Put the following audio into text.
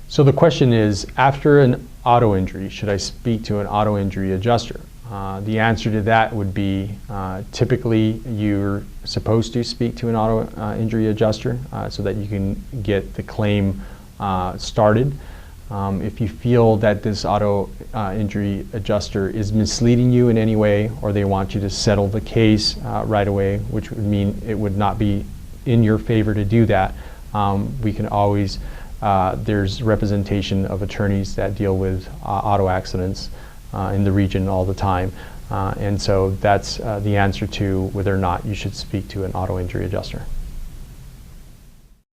So the question is, after an auto injury, should I speak to an auto injury adjuster? The answer to that would be typically you're supposed to speak to an auto injury adjuster so that you can get the claim started. If you feel that this auto injury adjuster is misleading you in any way, or they want you to settle the case right away, which would mean it would not be in your favor to do that, we can always, there's representation of attorneys that deal with auto accidents in the region all the time. And so that's the answer to whether or not you should speak to an auto injury adjuster.